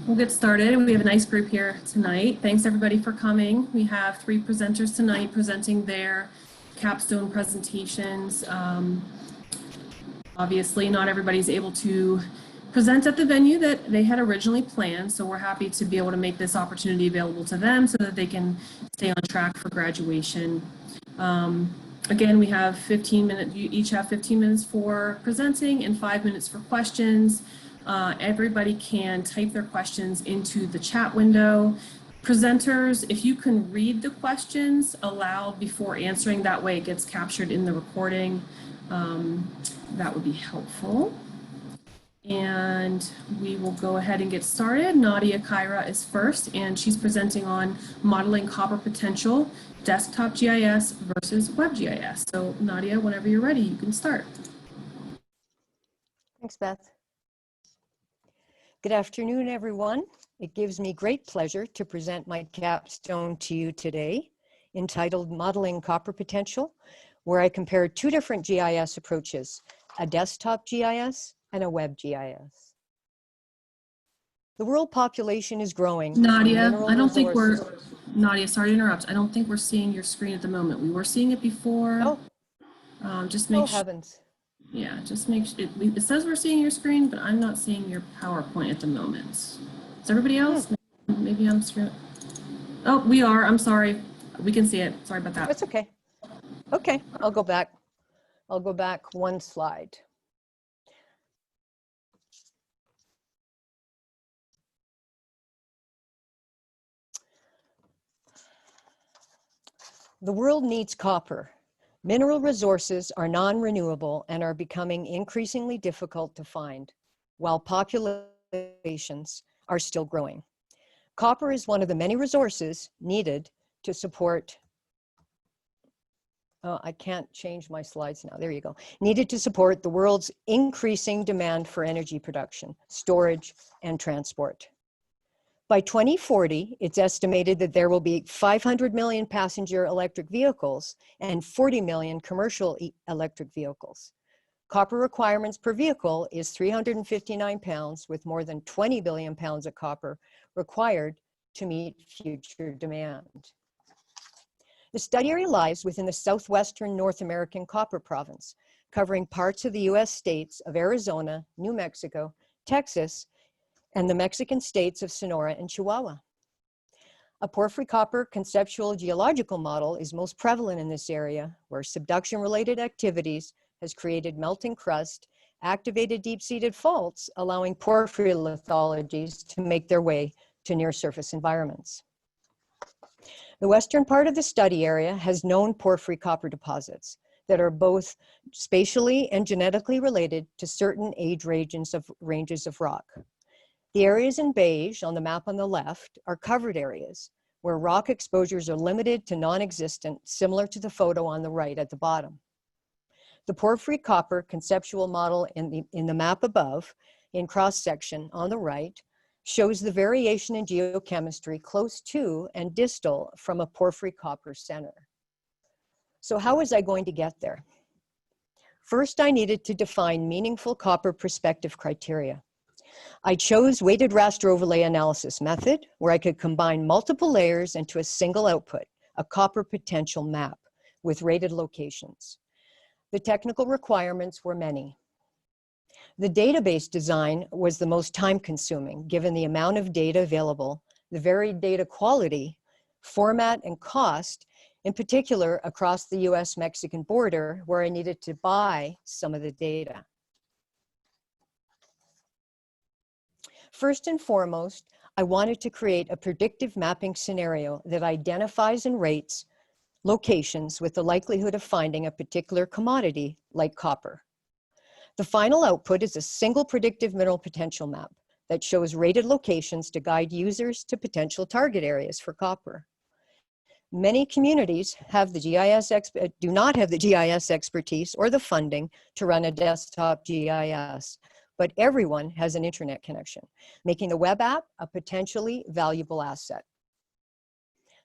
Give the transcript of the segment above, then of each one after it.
We'll get started. We have a nice group here tonight. Thanks everybody for coming. We have 3 presenters tonight presenting their capstone presentations. Obviously, not everybody's able to present at the venue that they had originally planned, so we're happy to be able to make this opportunity available to them so that they can stay on track for graduation. Again, we have 15 minutes, you each have 15 minutes for presenting and 5 minutes for questions. Everybody can type their questions into the chat window. Presenters, if you can read the questions aloud before answering, that way it gets captured in the recording. That would be helpful. And we will go ahead and get started. Nadia Kyra is first, and she's presenting on modeling copper potential, desktop GIS versus web GIS. So Nadia, whenever you're ready, you can start. Thanks, Beth. Good afternoon, everyone. It gives me great pleasure to present my capstone to you today, entitled Modeling Copper Potential, where I compare 2 different GIS approaches, a desktop GIS and a web GIS. The world population is growing. Nadia, Nadia, sorry to interrupt. I don't think we're seeing your screen at the moment. We were seeing it before. Oh, just make sure. Heavens. Yeah, just make sure. It says we're seeing your screen, but I'm not seeing your PowerPoint at the moment. Is everybody else? Maybe I'm screwing. Oh, we are. I'm sorry. We can see it. Sorry about that. That's okay. Okay, I'll go back. I'll go back 1 slide. The world needs copper. Mineral resources are non-renewable and are becoming increasingly difficult to find, while populations are still growing. Copper is one of the many resources needed to support, I can't change my slides now, there you go, needed to support the world's increasing demand for energy production, storage, and transport. By 2040, it's estimated that there will be 500 million passenger electric vehicles and 40 million commercial electric vehicles. Copper requirements per vehicle is 359 pounds, with more than 20 billion pounds of copper required to meet future demand. The study area lies within the southwestern North American copper province, covering parts of the US states of Arizona, New Mexico, Texas, and the Mexican states of Sonora and Chihuahua. A porphyry copper conceptual geological model is most prevalent in this area, where subduction-related activities has created melting crust, activated deep-seated faults, allowing porphyry lithologies to make their way to near-surface environments. The western part of the study area has known porphyry copper deposits that are both spatially and genetically related to certain age ranges of rock. The areas in beige on the map on the left are covered areas where rock exposures are limited to non-existent, similar to the photo on the right at the bottom. The porphyry copper conceptual model in the map above, in cross-section on the right, shows the variation in geochemistry close to and distal from a porphyry copper center. So how was I going to get there? First, I needed to define meaningful copper perspective criteria. I chose weighted raster overlay analysis method, where I could combine multiple layers into a single output, a copper potential map with rated locations. The technical requirements were many. The database design was the most time-consuming, given the amount of data available, the varied data quality, format, and cost, in particular across the US-Mexican border, where I needed to buy some of the data. First and foremost, I wanted to create a predictive mapping scenario that identifies and rates locations with the likelihood of finding a particular commodity like copper. The final output is a single predictive mineral potential map that shows rated locations to guide users to potential target areas for copper. Many communities have do not have the GIS expertise or the funding to run a desktop GIS, but everyone has an internet connection, making the web app a potentially valuable asset.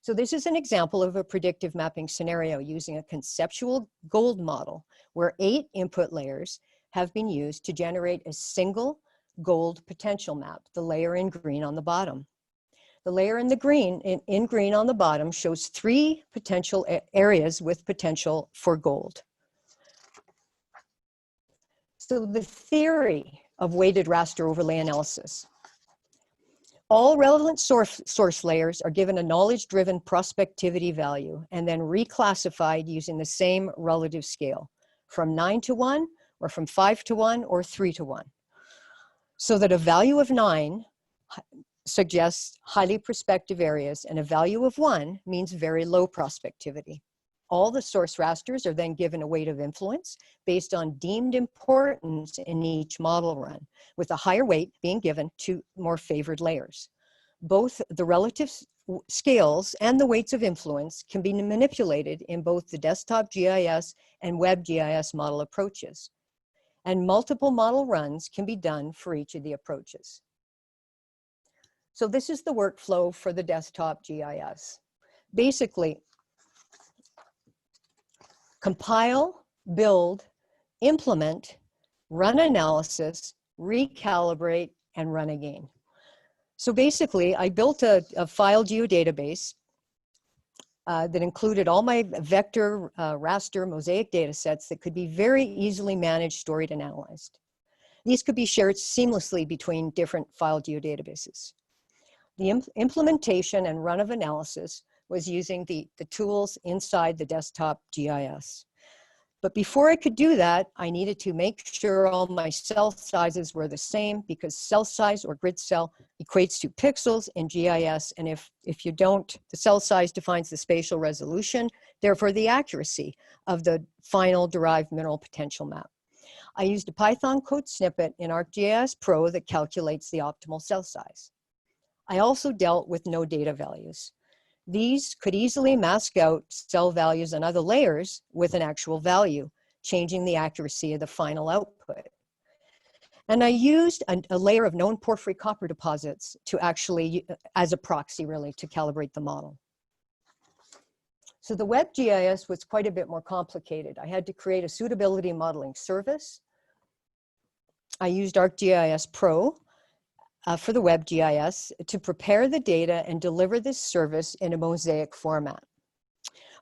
So this is an example of a predictive mapping scenario using a conceptual gold model where 8 input layers have been used to generate a single gold potential map, the layer in green on the bottom. The layer in the green, in green on the bottom, shows 3 potential areas with potential for gold. So the theory of weighted raster overlay analysis. All relevant source layers are given a knowledge-driven prospectivity value and then reclassified using the same relative scale, from 9:1, or from 5:1, or 3:1. So that a value of 9 suggests highly prospective areas, and a value of 1 means very low prospectivity. All the source rasters are then given a weight of influence based on deemed importance in each model run, with a higher weight being given to more favored layers. Both the relative scales and the weights of influence can be manipulated in both the desktop GIS and web GIS model approaches. And multiple model runs can be done for each of the approaches. So this is the workflow for the desktop GIS. Basically, compile, build, implement, run analysis, recalibrate, and run again. So basically, I built a file geodatabase that included all my vector, raster, mosaic data sets that could be very easily managed, stored, and analyzed. These could be shared seamlessly between different file geodatabases. The implementation and run of analysis was using the tools inside the desktop GIS. But before I could do that, I needed to make sure all my cell sizes were the same, because cell size or grid cell equates to pixels in GIS. And if you don't, the cell size defines the spatial resolution, therefore the accuracy of the final derived mineral potential map. I used a Python code snippet in ArcGIS Pro that calculates the optimal cell size. I also dealt with no data values. These could easily mask out cell values and other layers with an actual value, changing the accuracy of the final output. And I used a layer of known porphyry copper deposits to actually, as a proxy really, to calibrate the model. So the web GIS was quite a bit more complicated. I had to create a suitability modeling service. I used ArcGIS Pro for the web GIS to prepare the data and deliver this service in a mosaic format.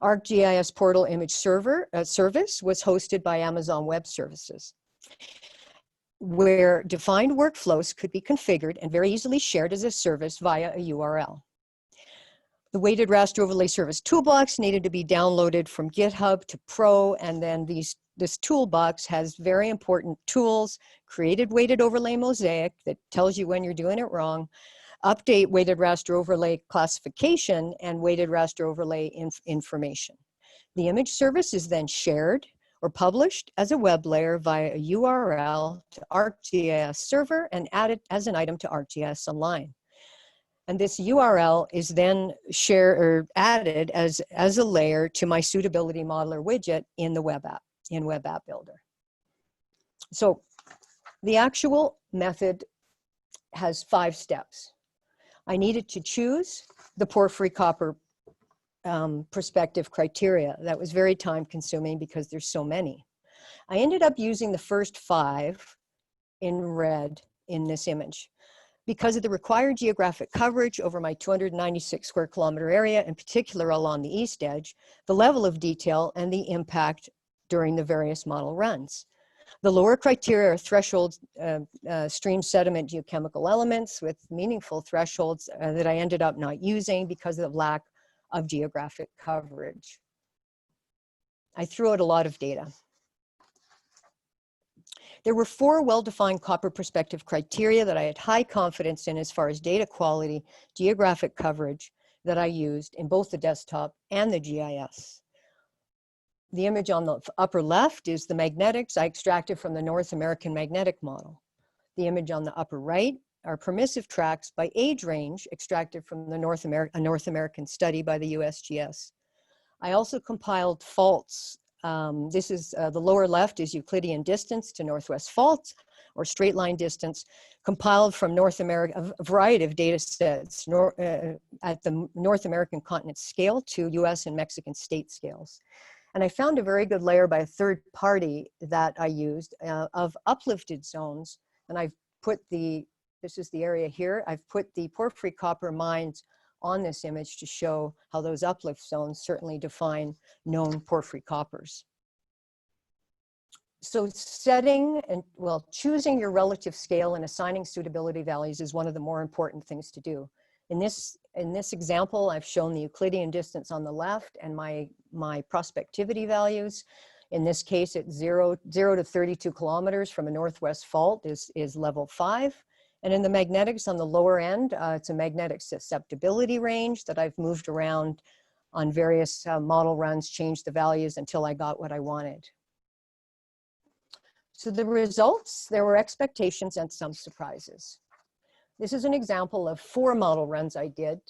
ArcGIS Portal Image Service was hosted by Amazon Web Services, where defined workflows could be configured and very easily shared as a service via a URL. The weighted raster overlay service toolbox needed to be downloaded from GitHub to Pro, and then this toolbox has very important tools: created weighted overlay mosaic that tells you when you're doing it wrong, update weighted raster overlay classification, and weighted raster overlay information. The image service is then shared or published as a web layer via a URL to ArcGIS server and added as an item to ArcGIS Online. And this URL is then shared or added as a layer to my suitability modeler widget in the web app, in Web App Builder. So the actual method has 5 steps. I needed to choose the porphyry copper perspective criteria. That was very time consuming because there's so many. I ended up using the first 5 in red in this image. Because of the required geographic coverage over my 296 square kilometer area, in particular along the east edge, the level of detail and the impact during the various model runs. The lower criteria are threshold stream sediment geochemical elements with meaningful thresholds that I ended up not using because of the lack of geographic coverage. I threw out a lot of data. There were 4 well-defined copper perspective criteria that I had high confidence in as far as data quality, geographic coverage that I used in both the desktop and the GIS. The image on the upper left is the magnetics I extracted from the North American magnetic model. The image on the upper right are permissive tracks by age range extracted from the North American study by the USGS. I also compiled faults. This is the lower left is Euclidean distance to northwest faults, or straight line distance, compiled from North America, a variety of data sets at the North American continent scale to US and Mexican state scales. And I found a very good layer by a third party that I used of uplifted zones, and I've put this is the area here, I've put the porphyry copper mines on this image to show how those uplift zones certainly define known porphyry coppers. So setting and, well, choosing your relative scale and assigning suitability values is one of the more important things to do. In this example, I've shown the Euclidean distance on the left and my prospectivity values. In this case, it's 0 to 32 kilometers from a northwest fault is level 5. And in the magnetics on the lower end, it's a magnetic susceptibility range that I've moved around on various model runs, changed the values until I got what I wanted. So the results, there were expectations and some surprises. This is an example of 4 model runs I did.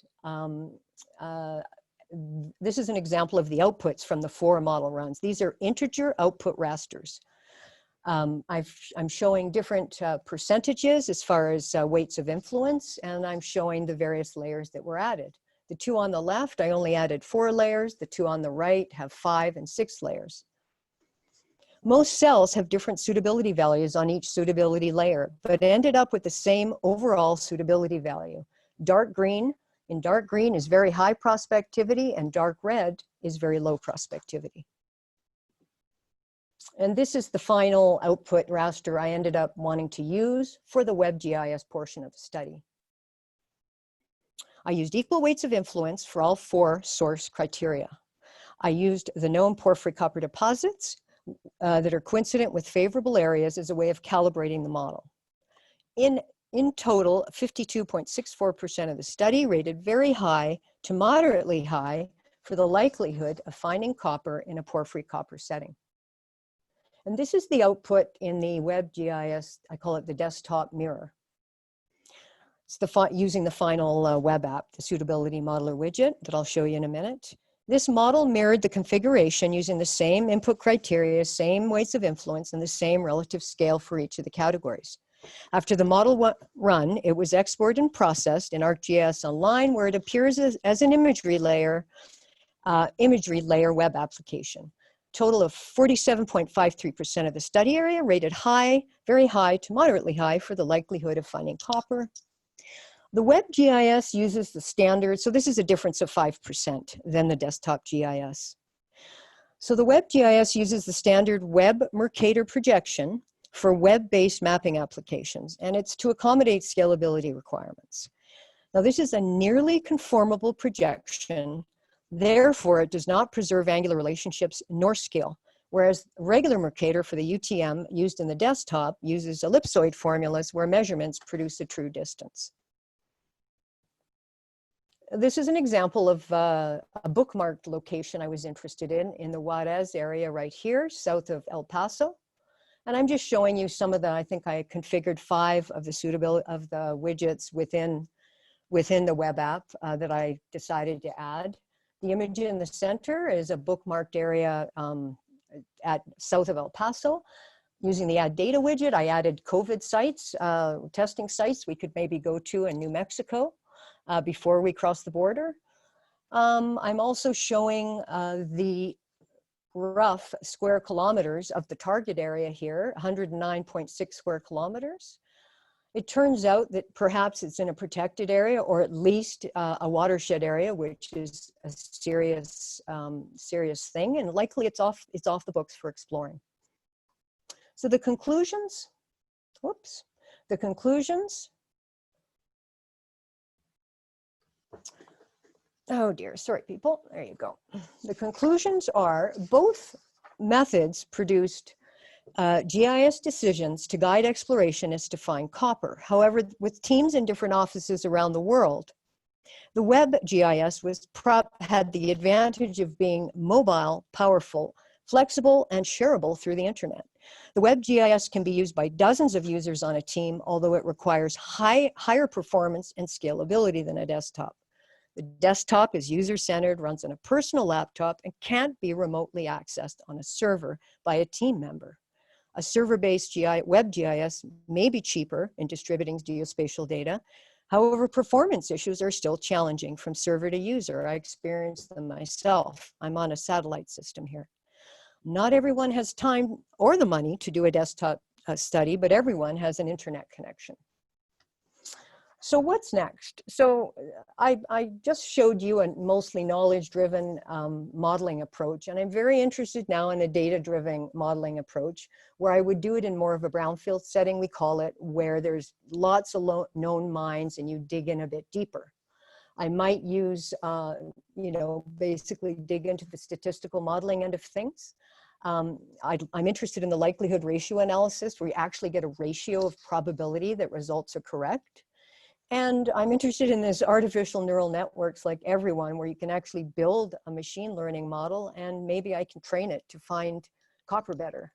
This is an example of the outputs from the 4 model runs. These are integer output rasters. I'm showing different percentages as far as weights of influence, and I'm showing the various layers that were added. The 2 on the left, I only added 4 layers. The 2 on the right have 5 and 6 layers. Most cells have different suitability values on each suitability layer, but ended up with the same overall suitability value. In dark green is very high prospectivity, and dark red is very low prospectivity. And this is the final output raster I ended up wanting to use for the WebGIS portion of the study. I used equal weights of influence for all 4 source criteria. I used the known porphyry copper deposits that are coincident with favorable areas as a way of calibrating the model. In total, 52.64% of the study rated very high to moderately high for the likelihood of finding copper in a porphyry copper setting. And this is the output in the WebGIS, I call it the desktop mirror. It's using the final web app, the suitability modeler widget that I'll show you in a minute. This model mirrored the configuration using the same input criteria, same weights of influence, and the same relative scale for each of the categories. After the model run, it was exported and processed in ArcGIS Online, where it appears as an imagery layer web application. Total of 47.53% of the study area rated high, very high to moderately high for the likelihood of finding copper. The WebGIS uses the standard, so this is a difference of 5% than the desktop GIS. So the WebGIS uses the standard Web Mercator projection for web-based mapping applications, and it's to accommodate scalability requirements. Now this is a nearly conformable projection, therefore it does not preserve angular relationships nor scale, whereas regular Mercator for the UTM used in the desktop uses ellipsoid formulas where measurements produce a true distance. This is an example of a bookmarked location I was interested in the Juarez area right here, south of El Paso. And I'm just showing you some of the, I think I configured 5 of the suitability of the widgets within the web app that I decided to add. The image in the center is a bookmarked area at south of El Paso. Using the Add Data widget, I added COVID sites, testing sites we could maybe go to in New Mexico before we cross the border. I'm also showing the rough square kilometers of the target area here, 109.6 square kilometers. It turns out that perhaps it's in a protected area or at least a watershed area, which is a serious, serious thing, and likely it's off the books for exploring. So the conclusions, the conclusions. Oh dear, sorry people, there you go. The conclusions are both methods produced GIS decisions to guide explorationists to find copper. However, with teams in different offices around the world, the web GIS had the advantage of being mobile, powerful, flexible, and shareable through the internet. The web GIS can be used by dozens of users on a team, although it requires higher performance and scalability than a desktop. The desktop is user-centered, runs on a personal laptop, and can't be remotely accessed on a server by a team member. A server-based web GIS may be cheaper in distributing geospatial data. However, performance issues are still challenging from server to user. I experienced them myself. I'm on a satellite system here. Not everyone has time or the money to do a desktop study, but everyone has an internet connection. So what's next? So I just showed you a mostly knowledge-driven modeling approach, and I'm very interested now in a data-driven modeling approach where I would do it in more of a brownfield setting, we call it, where there's lots of known mines and you dig in a bit deeper. I might use, you know, basically dig into the statistical modeling end of things. I'm interested in the likelihood ratio analysis where you actually get a ratio of probability that results are correct. And I'm interested in this artificial neural networks like everyone, where you can actually build a machine learning model and maybe I can train it to find copper better.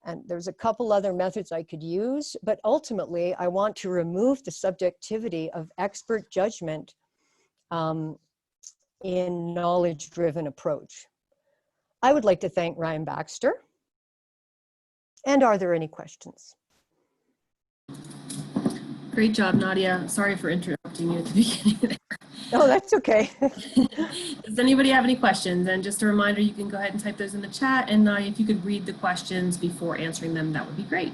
And there's a couple other methods I could use, but ultimately I want to remove the subjectivity of expert judgment in knowledge-driven approach. I would like to thank Ryan Baxter. And are there any questions? Great job, Nadia. Sorry for interrupting you at the beginning there. Oh, that's okay. Does anybody have any questions? And just a reminder, you can go ahead and type those in the chat. And Nadia, if you could read the questions before answering them, that would be great.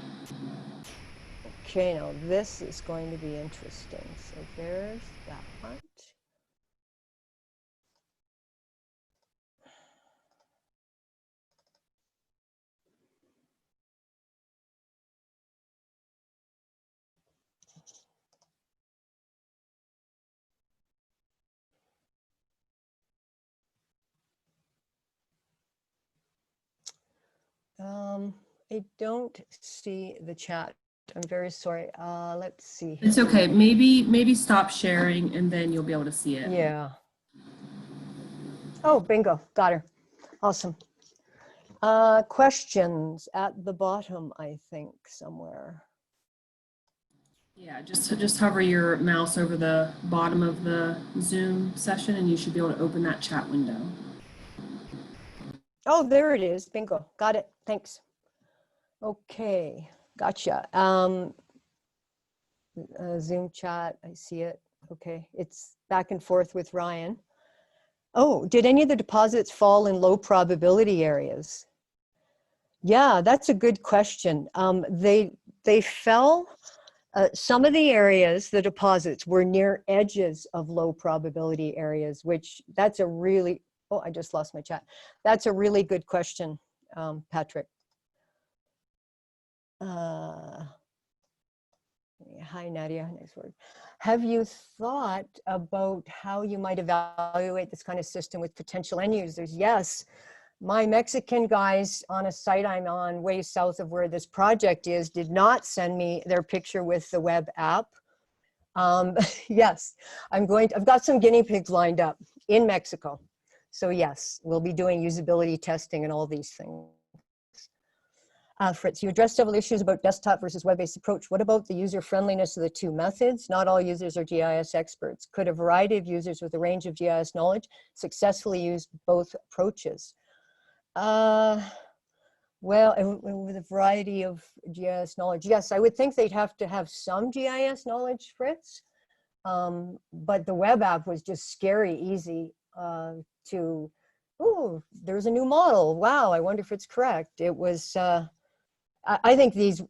Okay, now this is going to be interesting. So there's that part. I don't see the chat. I'm very sorry. Let's see. It's okay. Maybe stop sharing and then you'll be able to see it. Yeah. Oh, bingo. Got her. Awesome. Questions at the bottom, I think, somewhere. Yeah, just hover your mouse over the bottom of the Zoom session and you should be able to open that chat window. Oh, there it is. Bingo. Got it. Thanks. Okay. Gotcha. Zoom chat. I see it. Okay. It's back and forth with Ryan. Oh, did any of the deposits fall in low probability areas? Yeah, that's a good question. They fell. Some of the areas, the deposits, were near edges of low probability areas, which that's a really, oh, I just lost my chat. That's a really good question, Patrick. Hi, Nadia, nice word. Have you thought about how you might evaluate this kind of system with potential end users? Yes. My Mexican guys on a site I'm on way south of where this project is did not send me their picture with the web app. Yes, I've got some guinea pigs lined up in Mexico. So yes, we'll be doing usability testing and all these things. Fritz, you addressed several issues about desktop versus web-based approach. What about the user friendliness of the two methods? Not all users are GIS experts. Could a variety of users with a range of GIS knowledge successfully use both approaches? Well, with a variety of GIS knowledge, yes, I would think they'd have to have some GIS knowledge, Fritz. But the web app was just scary easy to, oh, there's a new model. Wow, I wonder if it's correct. It was, I think these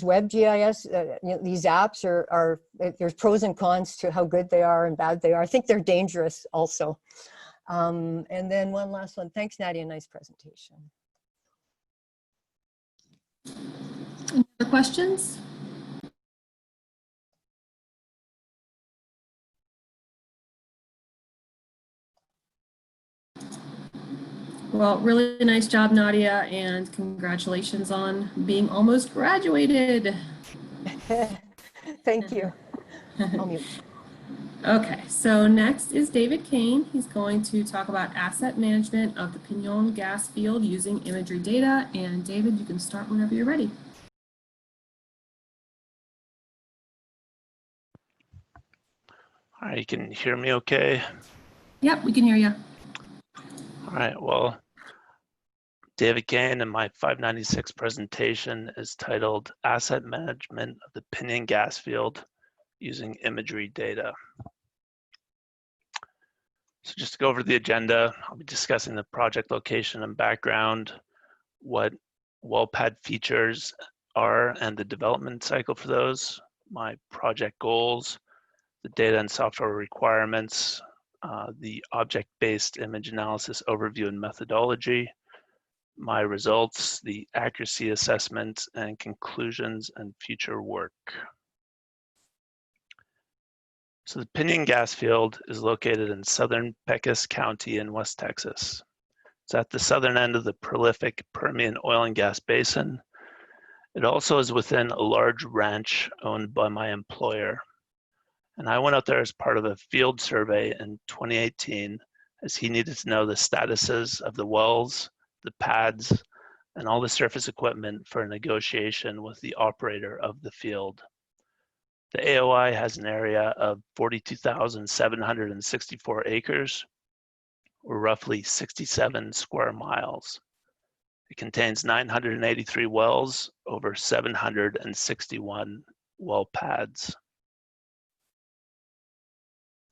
web GIS, you know, these apps are, there's pros and cons to how good they are and bad they are. I think they're dangerous also. And then one last one. Thanks, Nadia. Nice presentation. Any other questions? Well, really nice job, Nadia, and congratulations on being almost graduated. Thank you. I'll mute. Okay, so next is David Kane. He's going to talk about asset management of the Pinon gas field using imagery data. And David, you can start whenever you're ready. All right, you can hear me okay? Yep, we can hear you. All right, well, David Kane, and my 596 presentation is titled Asset Management of the Pinon Gas Field Using Imagery Data. So just to go over the agenda, I'll be discussing the project location and background, what well pad features are and the development cycle for those, my project goals, the data and software requirements, the object-based image analysis overview and methodology, my results, the accuracy assessment, and conclusions and future work. So the Pinion gas field is located in southern Pecos County in West Texas. It's at the southern end of the prolific Permian oil and gas basin. It also is within a large ranch owned by my employer. And I went out there as part of a field survey in 2018 as he needed to know the statuses of the wells, the pads, and all the surface equipment for a negotiation with the operator of the field. The AOI has an area of 42,764 acres, or roughly 67 square miles. It contains 983 wells, over 761 well pads.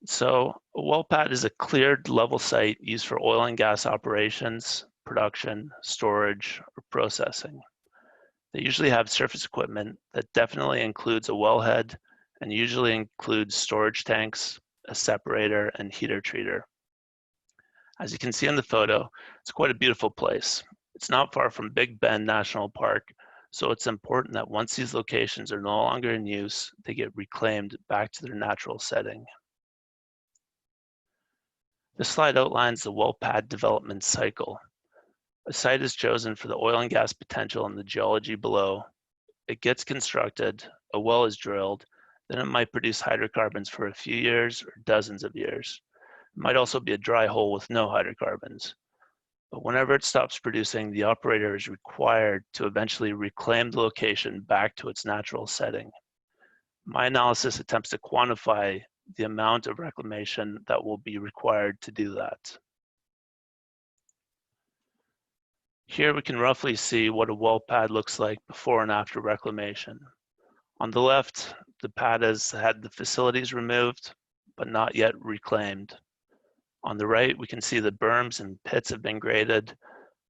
So a well pad is a cleared level site used for oil and gas operations, production, storage, or processing. They usually have surface equipment that definitely includes a wellhead and usually includes storage tanks, a separator, and heater treater. As you can see in the photo, it's quite a beautiful place. It's not far from Big Bend National Park, so it's important that once these locations are no longer in use, they get reclaimed back to their natural setting. This slide outlines the well pad development cycle. A site is chosen for the oil and gas potential and the geology below. It gets constructed, a well is drilled, then it might produce hydrocarbons for a few years or dozens of years. It might also be a dry hole with no hydrocarbons. But whenever it stops producing, the operator is required to eventually reclaim the location back to its natural setting. My analysis attempts to quantify the amount of reclamation that will be required to do that. Here we can roughly see what a well pad looks like before and after reclamation. On the left, the pad has had the facilities removed, but not yet reclaimed. On the right, we can see the berms and pits have been graded,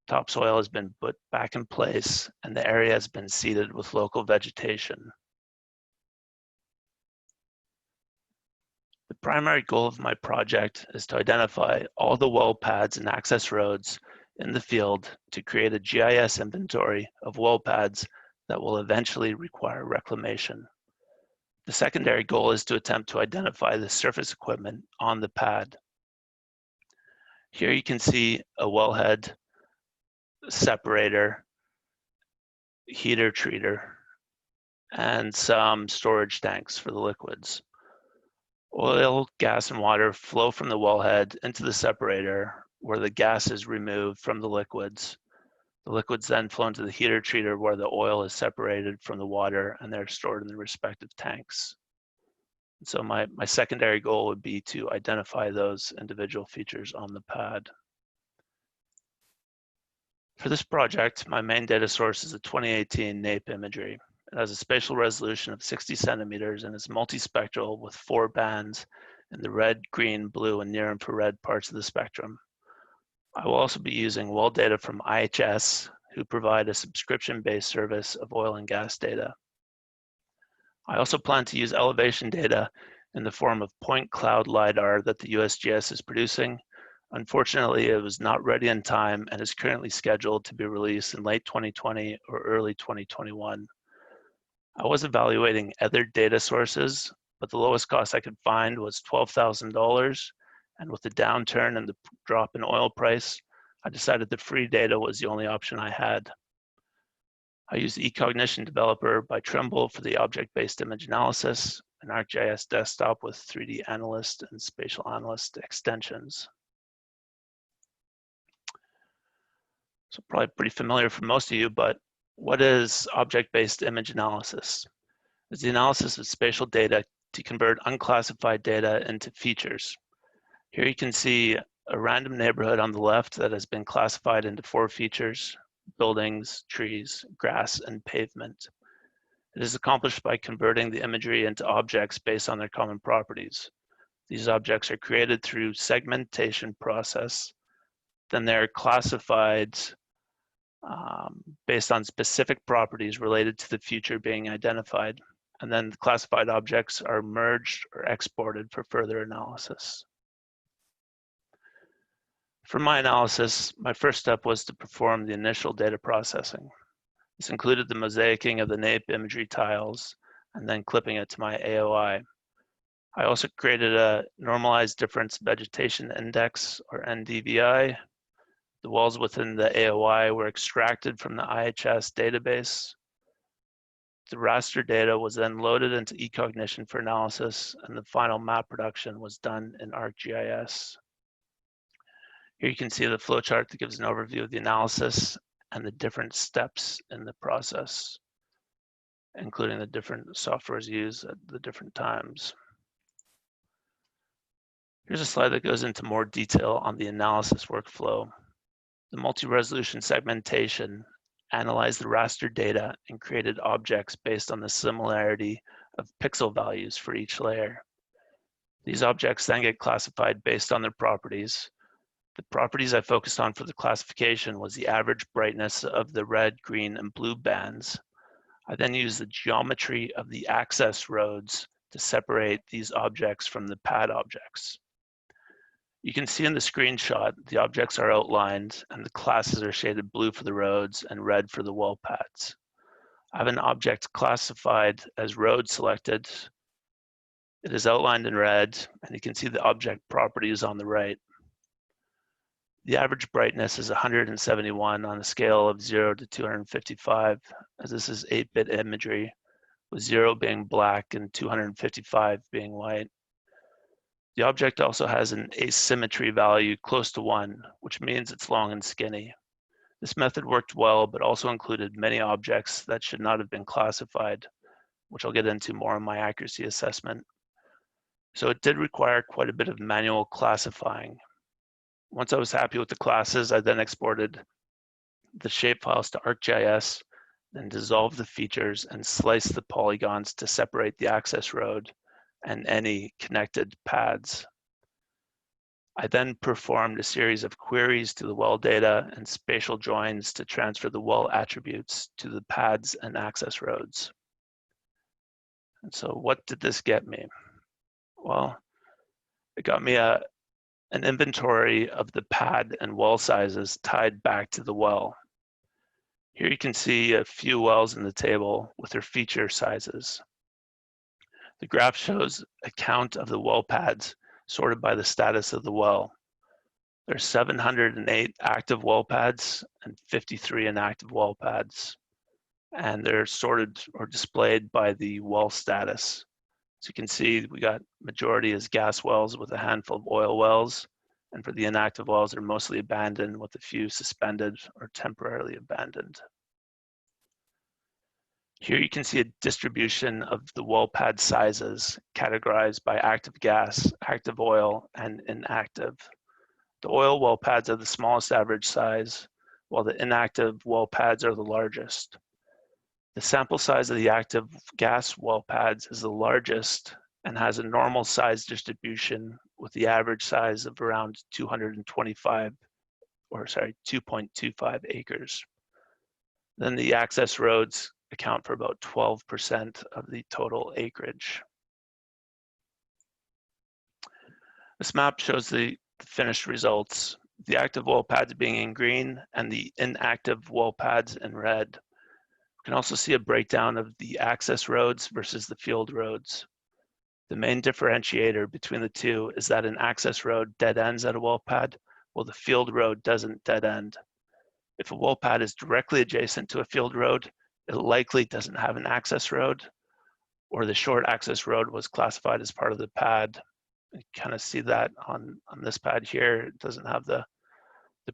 topsoil has been put back in place, and the area has been seeded with local vegetation. The primary goal of my project is to identify all the well pads and access roads in the field to create a GIS inventory of well pads that will eventually require reclamation. The secondary goal is to attempt to identify the surface equipment on the pad. Here you can see a wellhead, separator, heater treater, and some storage tanks for the liquids. Oil, gas, and water flow from the wellhead into the separator where the gas is removed from the liquids. The liquids then flow into the heater treater where the oil is separated from the water and they're stored in the respective tanks. So my secondary goal would be to identify those individual features on the pad. For this project, my main data source is a 2018 NAPE imagery. It has a spatial resolution of 60 centimeters and is multispectral with 4 bands in the red, green, blue, and near infrared parts of the spectrum. I will also be using well data from IHS, who provide a subscription-based service of oil and gas data. I also plan to use elevation data in the form of point cloud LiDAR that the USGS is producing. Unfortunately, it was not ready in time and is currently scheduled to be released in late 2020 or early 2021. I was evaluating other data sources, but the lowest cost I could find was $12,000. And with the downturn and the drop in oil price, I decided the free data was the only option I had. I used eCognition Developer by Trimble for the object-based image analysis and ArcGIS Desktop with 3D Analyst and Spatial Analyst extensions. So probably pretty familiar for most of you, but what is object-based image analysis? It's the analysis of spatial data to convert unclassified data into features. Here you can see a random neighborhood on the left that has been classified into 4 features: buildings, trees, grass, and pavement. It is accomplished by converting the imagery into objects based on their common properties. These objects are created through segmentation process, then they're classified based on specific properties related to the future being identified. And then the classified objects are merged or exported for further analysis. For my analysis, my first step was to perform the initial data processing. This included the mosaicing of the NAPE imagery tiles and then clipping it to my AOI. I also created a normalized difference vegetation index, or NDVI. The walls within the AOI were extracted from the IHS database. The raster data was then loaded into eCognition for analysis, and the final map production was done in ArcGIS. Here you can see the flowchart that gives an overview of the analysis and the different steps in the process, including the different softwares used at the different times. Here's a slide that goes into more detail on the analysis workflow. The multi-resolution segmentation analyzed the raster data and created objects based on the similarity of pixel values for each layer. These objects then get classified based on their properties. The properties I focused on for the classification was the average brightness of the red, green, and blue bands. I then used the geometry of the access roads to separate these objects from the pad objects. You can see in the screenshot, the objects are outlined and the classes are shaded blue for the roads and red for the wall pads. I have an object classified as road selected. It is outlined in red, and you can see the object properties on the right. The average brightness is 171 on a scale of 0 to 255, as this is 8-bit imagery, with 0 being black and 255 being white. The object also has an asymmetry value close to 1, which means it's long and skinny. This method worked well, but also included many objects that should not have been classified, which I'll get into more in my accuracy assessment. So it did require quite a bit of manual classifying. Once I was happy with the classes, I then exported the shapefiles to ArcGIS, then dissolved the features and sliced the polygons to separate the access road and any connected pads. I then performed a series of queries to the well data and spatial joins to transfer the well attributes to the pads and access roads. And so what did this get me? Well, it got me an inventory of the pad and well sizes tied back to the well. Here you can see a few wells in the table with their feature sizes. The graph shows a count of the well pads sorted by the status of the well. There are 708 active well pads and 53 inactive well pads, and they're sorted or displayed by the well status. So you can see we got majority is gas wells with a handful of oil wells, and for the inactive wells, they're mostly abandoned with a few suspended or temporarily abandoned. Here you can see a distribution of the well pad sizes categorized by active gas, active oil, and inactive. The oil well pads are the smallest average size, while the inactive well pads are the largest. The sample size of the active gas well pads is the largest and has a normal size distribution with the average size of around 2.25 acres. Then the access roads account for about 12% of the total acreage. This map shows the finished results, the active well pads being in green and the inactive well pads in red. You can also see a breakdown of the access roads versus the field roads. The main differentiator between the two is that an access road dead ends at a well pad, while the field road doesn't dead end. If a well pad is directly adjacent to a field road, it likely doesn't have an access road, or the short access road was classified as part of the pad. You kind of see that on this pad here. It doesn't have the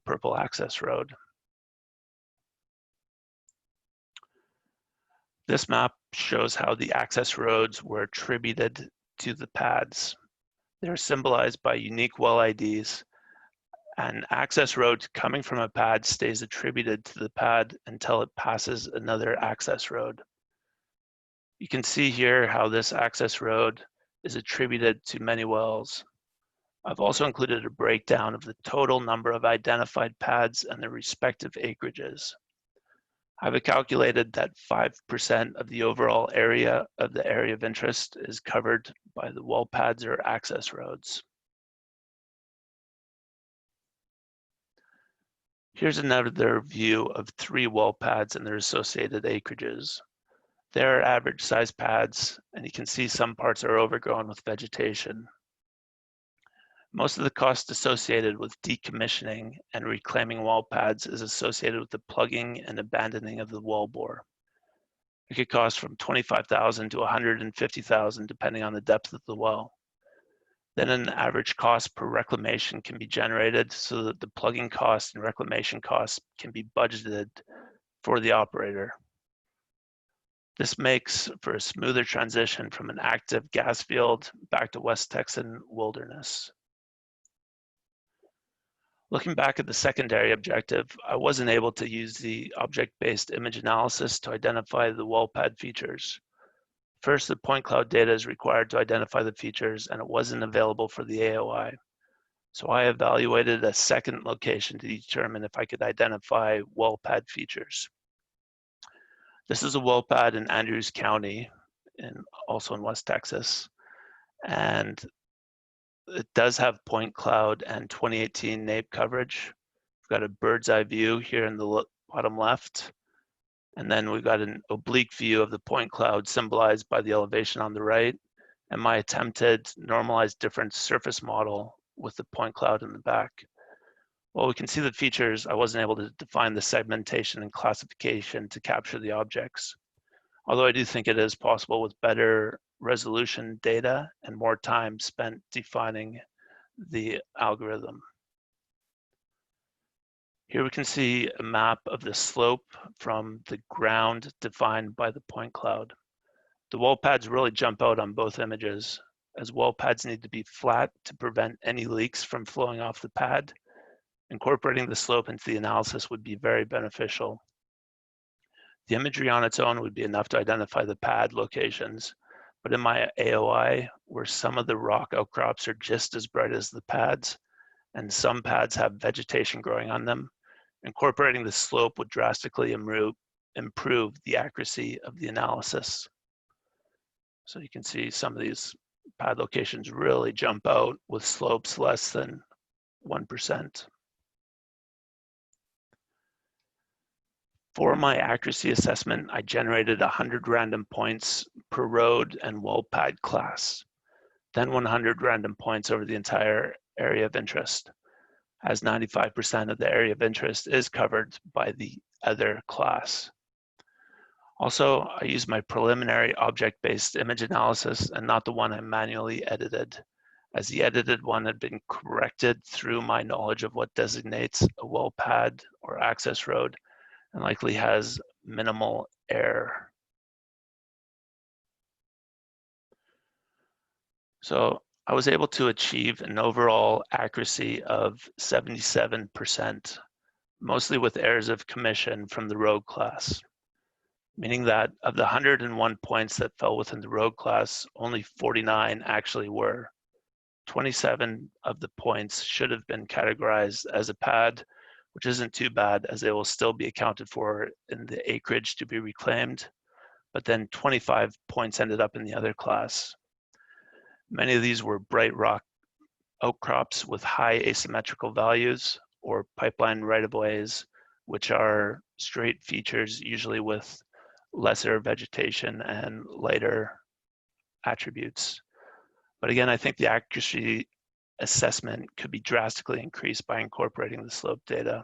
purple access road. This map shows how the access roads were attributed to the pads. They're symbolized by unique well IDs. An access road coming from a pad stays attributed to the pad until it passes another access road. You can see here how this access road is attributed to many wells. I've also included a breakdown of the total number of identified pads and their respective acreages. I've calculated that 5% of the overall area of the area of interest is covered by the well pads or access roads. Here's another view of 3 well pads and their associated acreages. They're average size pads, and you can see some parts are overgrown with vegetation. Most of the cost associated with decommissioning and reclaiming well pads is associated with the plugging and abandoning of the well bore. It could cost from $25,000 to $150,000 depending on the depth of the well. Then an average cost per reclamation can be generated so that the plugging cost and reclamation costs can be budgeted for the operator. This makes for a smoother transition from an active gas field back to West Texan wilderness. Looking back at the secondary objective, I wasn't able to use the object-based image analysis to identify the well pad features. First, the point cloud data is required to identify the features, and it wasn't available for the AOI. So I evaluated a second location to determine if I could identify well pad features. This is a well pad in Andrews County, also in West Texas. And it does have point cloud and 2018 NAIP coverage. We've got a bird's eye view here in the bottom left. And then we've got an oblique view of the point cloud symbolized by the elevation on the right, and my attempted normalized difference surface model with the point cloud in the back. While we can see the features, I wasn't able to define the segmentation and classification to capture the objects. Although I do think it is possible with better resolution data and more time spent defining the algorithm. Here we can see a map of the slope from the ground defined by the point cloud. The well pads really jump out on both images, as well pads need to be flat to prevent any leaks from flowing off the pad. Incorporating the slope into the analysis would be very beneficial. The imagery on its own would be enough to identify the pad locations, but in my AOI, where some of the rock outcrops are just as bright as the pads, and some pads have vegetation growing on them, incorporating the slope would drastically improve the accuracy of the analysis. So you can see some of these pad locations really jump out with slopes less than 1%. For my accuracy assessment, I generated 100 random points per road and well pad class, then 100 random points over the entire area of interest, as 95% of the area of interest is covered by the other class. Also, I used my preliminary object-based image analysis and not the one I manually edited, as the edited one had been corrected through my knowledge of what designates a well pad or access road and likely has minimal error. So I was able to achieve an overall accuracy of 77%, mostly with errors of commission from the road class, meaning that of the 101 points that fell within the road class, only 49 actually were. 27 of the points should have been categorized as a pad, which isn't too bad as they will still be accounted for in the acreage to be reclaimed, but then 25 points ended up in the other class. Many of these were bright rock outcrops with high asymmetrical values or pipeline right-of-ways, which are straight features usually with lesser vegetation and lighter attributes. But again, I think the accuracy assessment could be drastically increased by incorporating the slope data.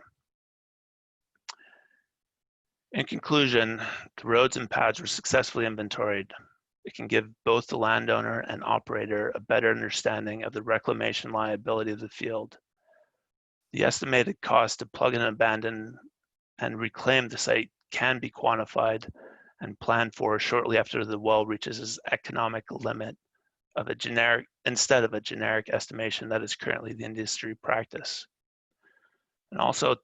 In conclusion, the roads and pads were successfully inventoried. It can give both the landowner and operator a better understanding of the reclamation liability of the field. The estimated cost to plug and abandon and reclaim the site can be quantified and planned for shortly after the well reaches its economic limit of a generic, instead of a generic estimation that is currently the industry practice. And also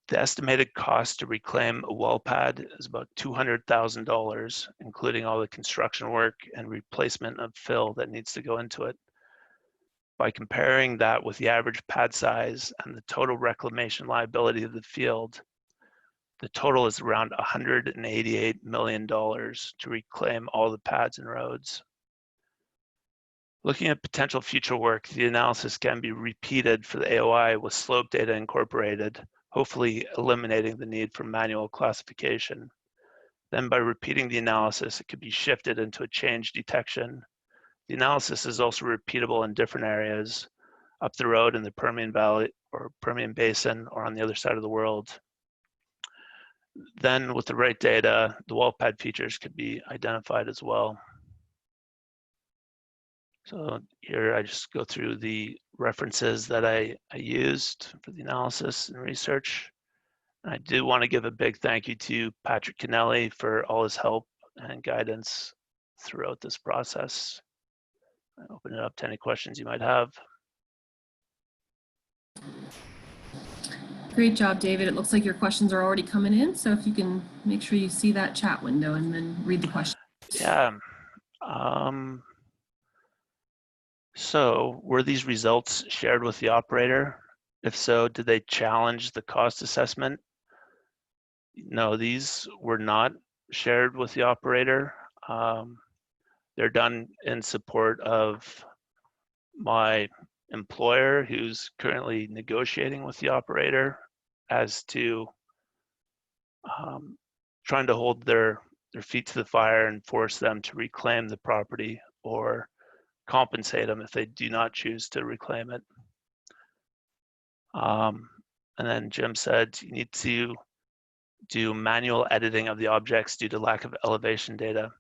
the estimated cost to reclaim a well pad is about $200,000, including all the construction work and replacement of fill that needs to go into it. By comparing that with the average pad size and the total reclamation liability of the field, the total is around $188 million to reclaim all the pads and roads. Looking at potential future work, the analysis can be repeated for the AOI with slope data incorporated, hopefully eliminating the need for manual classification. Then by repeating the analysis, it could be shifted into a change detection. The analysis is also repeatable in different areas, up the road in the Permian Valley or Permian Basin or on the other side of the world. Then with the right data, the wall pad features could be identified as well. So here I just go through the references that I used for the analysis and research. I do want to give a big thank you to Patrick Kennelly for all his help and guidance throughout this process. I open it up to any questions you might have. Great job, David. It looks like your questions are already coming in. So if you can make sure you see that chat window and then read the question. Yeah. So were these results shared with the operator? If so, did they challenge the cost assessment? No, these were not shared with the operator. They're done in support of my employer, who's currently negotiating with the operator as to trying to hold their feet to the fire and force them to reclaim the property or compensate them if they do not choose to reclaim it. And then Jim said you need to do manual editing of the objects due to lack of elevation data.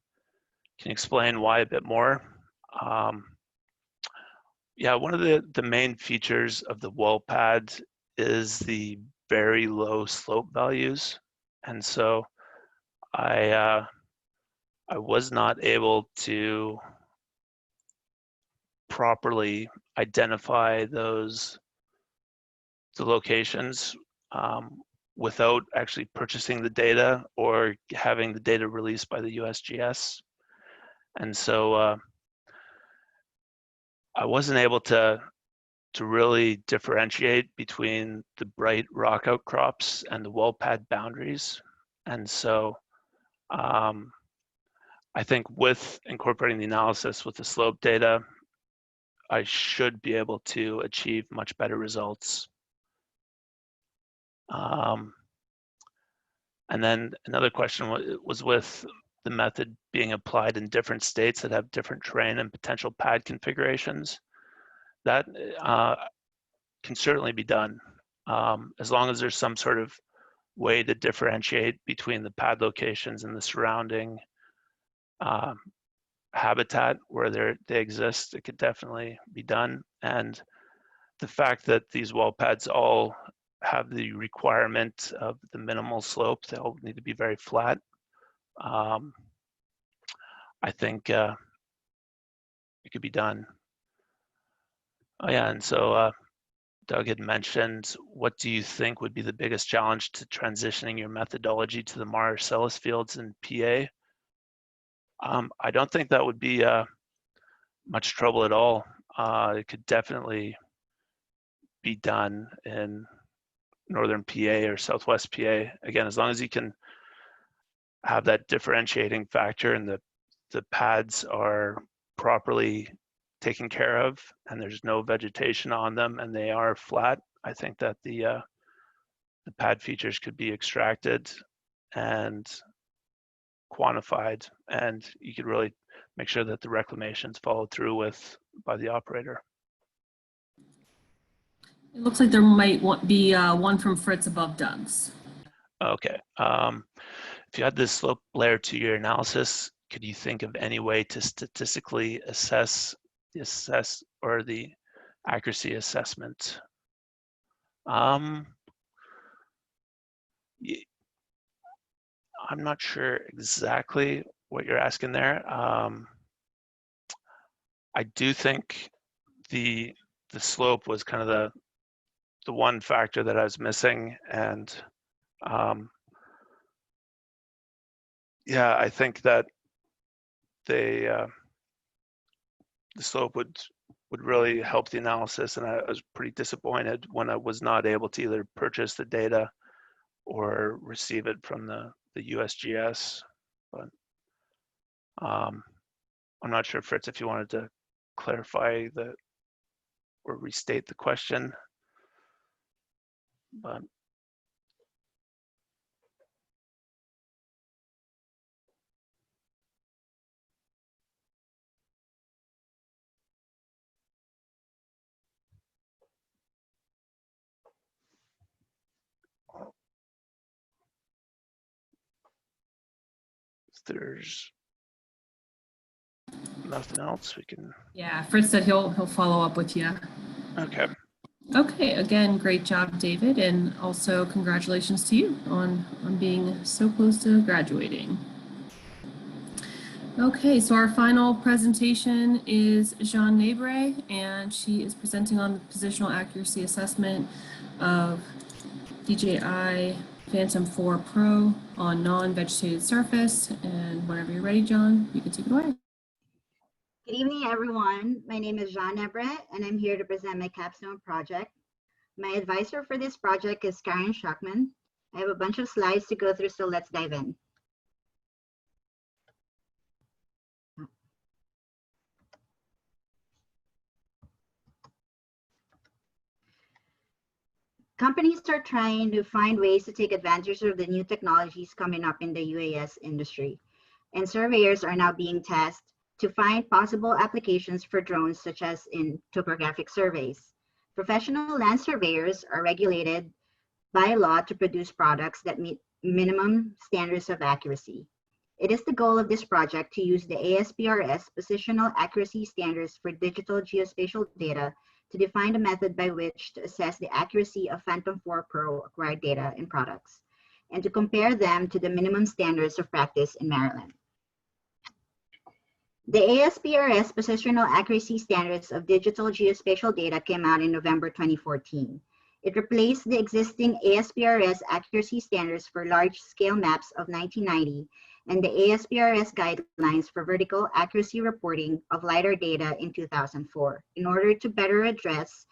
Can you explain why a bit more? Yeah, one of the main features of the wall pad is the very low slope values. And so I was not able to properly identify the locations without actually purchasing the data or having the data released by the USGS. And so I wasn't able to really differentiate between the bright rock outcrops and the wall pad boundaries. And so I think with incorporating the analysis with the slope data, I should be able to achieve much better results. And then another question was with the method being applied in different states that have different terrain and potential pad configurations. That can certainly be done as long as there's some sort of way to differentiate between the pad locations and the surrounding habitat where they exist. It could definitely be done. And the fact that these wall pads all have the requirement of the minimal slope, they all need to be very flat. I think it could be done. Oh yeah, and so Doug had mentioned, what do you think would be the biggest challenge to transitioning your methodology to the Marcellus fields in PA? I don't think that would be much trouble at all. It could definitely be done in northern PA or southwest PA. Again, as long as you can have that differentiating factor and the pads are properly taken care of and there's no vegetation on them and they are flat, I think that the pad features could be extracted and quantified, and you could really make sure that the reclamation's followed through with by the operator. It looks like there might be one from Fritz above Doug's. Okay. If you had this slope layer to your analysis, could you think of any way to statistically assess the accuracy assessment? I'm not sure exactly what you're asking there. I do think the slope was kind of the one factor that I was missing, and yeah, I think that the slope would really help the analysis, and I was pretty disappointed when I was not able to either purchase the data or receive it from the USGS. But I'm not sure, Fritz, if you wanted to clarify or restate the question. But if there's nothing else, we can. Yeah, Fritz said he'll follow up with you. Okay. Okay, again, great job, David, and also congratulations to you on being so close to graduating. Okay, so our final presentation is Jeanne Nabre, and she is presenting on the positional accuracy assessment of DJI Phantom 4 Pro on non-vegetated surface. And whenever you're ready, John, you can take it away. Good evening, everyone. My name is Jeanne Nabre, and I'm here to present my capstone project. My advisor for this project is Karen Schuckman. I have a bunch of slides to go through, so let's dive in. Companies are trying to find ways to take advantage of the new technologies coming up in the UAS industry, and surveyors are now being tasked to find possible applications for drones, such as in topographic surveys. Professional land surveyors are regulated by law to produce products that meet minimum standards of accuracy. It is the goal of this project to use the ASPRS positional accuracy standards for digital geospatial data to define a method by which to assess the accuracy of Phantom 4 Pro acquired data and products, and to compare them to the minimum standards of practice in Maryland. The ASPRS positional accuracy standards of digital geospatial data came out in November 2014. It replaced the existing ASPRS accuracy standards for large-scale maps of 1990 and the ASPRS guidelines for vertical accuracy reporting of LiDAR data in 2004 in order to better address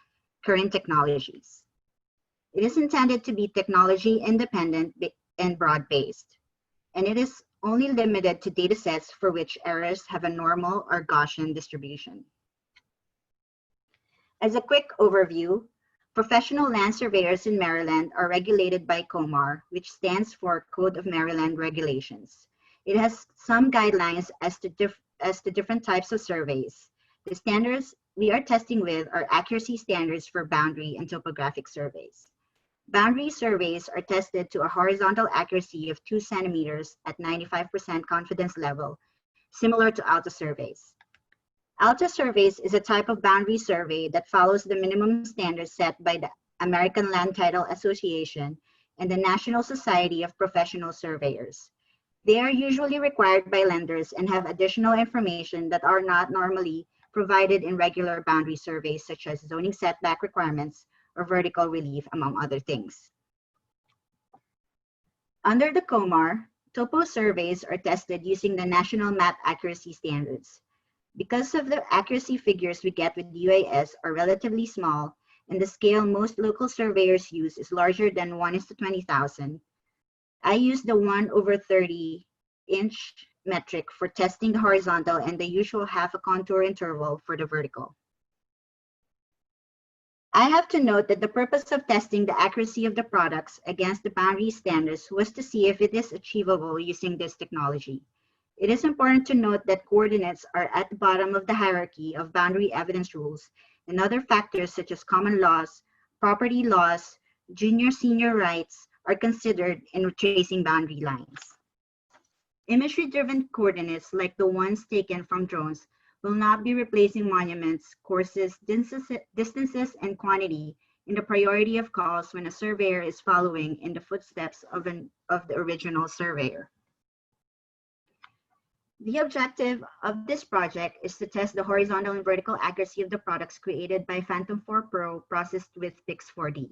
current technologies. It is intended to be technology independent and broad-based, and it is only limited to data sets for which errors have a normal or Gaussian distribution. As a quick overview, professional land surveyors in Maryland are regulated by COMAR, which stands for Code of Maryland Regulations. It has some guidelines as to different types of surveys. The standards we are testing with are accuracy standards for boundary and topographic surveys. Boundary surveys are tested to a horizontal accuracy of 2 centimeters at 95% confidence level, similar to ALTA surveys. ALTA surveys is a type of boundary survey that follows the minimum standards set by the American Land Title Association and the National Society of Professional Surveyors. They are usually required by lenders and have additional information that are not normally provided in regular boundary surveys, such as zoning setback requirements or vertical relief, among other things. Under the COMAR, topo surveys are tested using the National Map Accuracy Standards. Because of the accuracy figures we get with UAS are relatively small, and the scale most local surveyors use is larger than 1:20,000, I use the 1/30" metric for testing the horizontal and the usual half a contour interval for the vertical. I have to note that the purpose of testing the accuracy of the products against the boundary standards was to see if it is achievable using this technology. It is important to note that coordinates are at the bottom of the hierarchy of boundary evidence rules, and other factors such as common laws, property laws, junior-senior rights are considered in tracing boundary lines. Imagery-driven coordinates like the ones taken from drones will not be replacing monuments, courses, distances, and quantity in the priority of calls when a surveyor is following in the footsteps of the original surveyor. The objective of this project is to test the horizontal and vertical accuracy of the products created by Phantom 4 Pro processed with Pix4D.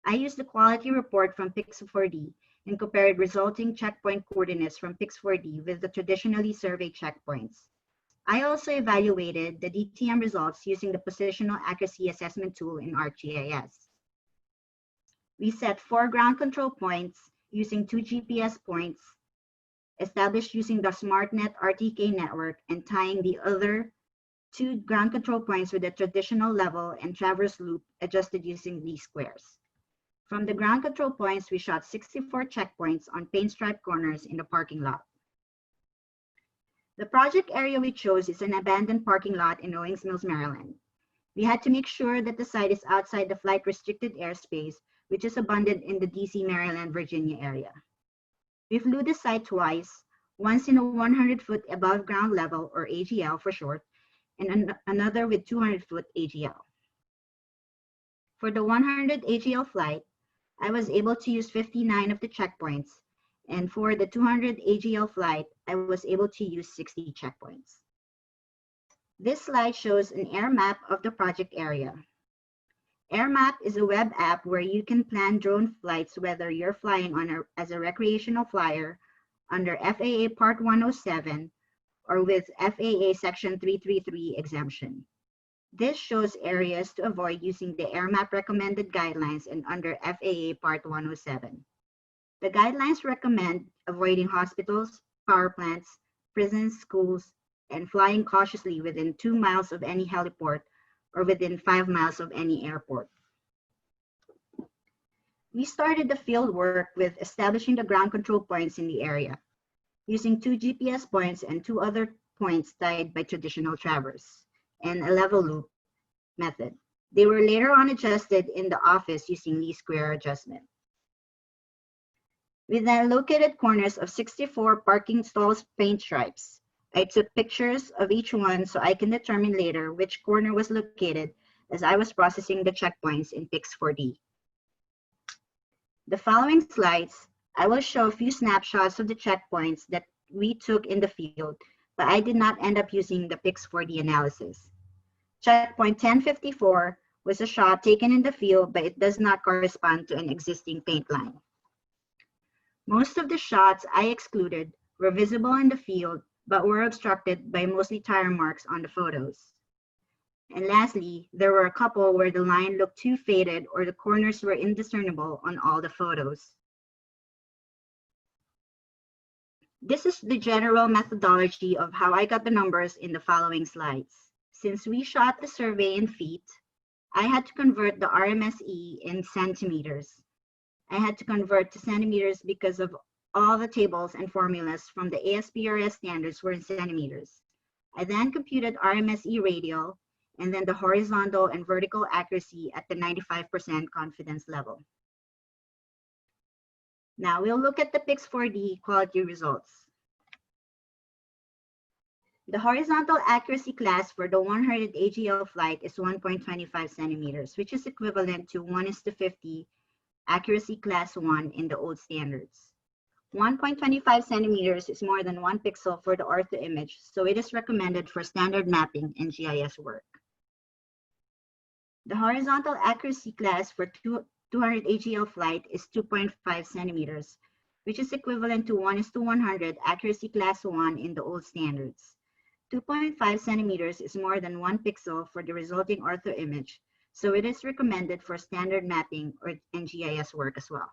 I used the quality report from Pix4D and compared resulting checkpoint coordinates from Pix4D with the traditionally surveyed checkpoints. I also evaluated the DTM results using the Positional Accuracy Assessment tool in ArcGIS. We set 4 ground control points using 2 GPS points established using the SmartNet RTK network and tying the other 2 ground control points with a traditional level and traverse loop adjusted using these squares. From the ground control points, we shot 64 checkpoints on paint stripe corners in the parking lot. The project area we chose is an abandoned parking lot in Owings Mills, Maryland. We had to make sure that the site is outside the flight restricted airspace, which is abundant in the DC, Maryland, Virginia area. We flew the site twice, once in a 100-foot above ground level, or AGL for short, and another with 200-foot AGL. For the 100 AGL flight, I was able to use 59 of the checkpoints, and for the 200 AGL flight, I was able to use 60 checkpoints. This slide shows an air map of the project area. AirMap is a web app where you can plan drone flights whether you're flying as a recreational flyer under FAA Part 107 or with FAA Section 333 exemption. This shows areas to avoid using the AirMap recommended guidelines and under FAA Part 107. The guidelines recommend avoiding hospitals, power plants, prisons, schools, and flying cautiously within 2 miles of any heliport or within 5 miles of any airport. We started the field work with establishing the ground control points in the area, using 2 GPS points and 2 other points tied by traditional traverse and a level loop method. They were later on adjusted in the office using least square adjustment. We then located corners of 64 parking stalls paint stripes. I took pictures of each one so I can determine later which corner was located as I was processing the checkpoints in Pix4D. The following slides, I will show a few snapshots of the checkpoints that we took in the field, but I did not end up using the Pix4D analysis. Checkpoint 1054 was a shot taken in the field, but it does not correspond to an existing paint line. Most of the shots I excluded were visible in the field, but were obstructed by mostly tire marks on the photos. And lastly, there were a couple where the line looked too faded or the corners were indiscernible on all the photos. This is the general methodology of how I got the numbers in the following slides. Since we shot the survey in feet, I had to convert the RMSE in centimeters. I had to convert to centimeters because of all the tables and formulas from the ASPRS standards were in centimeters. I then computed RMSE radial and then the horizontal and vertical accuracy at the 95% confidence level. Now we'll look at the Pix4D quality results. The horizontal accuracy class for the 100 AGL flight is 1.25 centimeters, which is equivalent to 1:50 accuracy class 1 in the old standards. 1.25 centimeters is more than 1 pixel for the ortho image, so it is recommended for standard mapping and GIS work. The horizontal accuracy class for 200 AGL flight is 2.5 centimeters, which is equivalent to 1:100 accuracy class 1 in the old standards. 2.5 centimeters is more than 1 pixel for the resulting ortho image, so it is recommended for standard mapping and GIS work as well.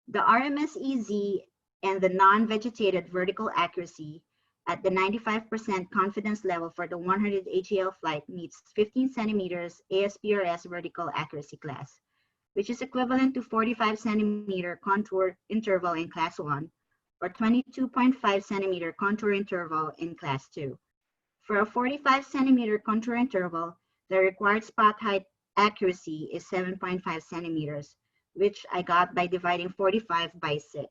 The RMSEZ and the non-vegetated vertical accuracy at the 95% confidence level for the 100 AGL flight meets 15 centimeters ASPRS vertical accuracy class, which is equivalent to 45 centimeter contour interval in class 1 or 22.5 centimeter contour interval in class 2. For a 45 centimeter contour interval, the required spot height accuracy is 7.5 centimeters, which I got by dividing 45 by 6.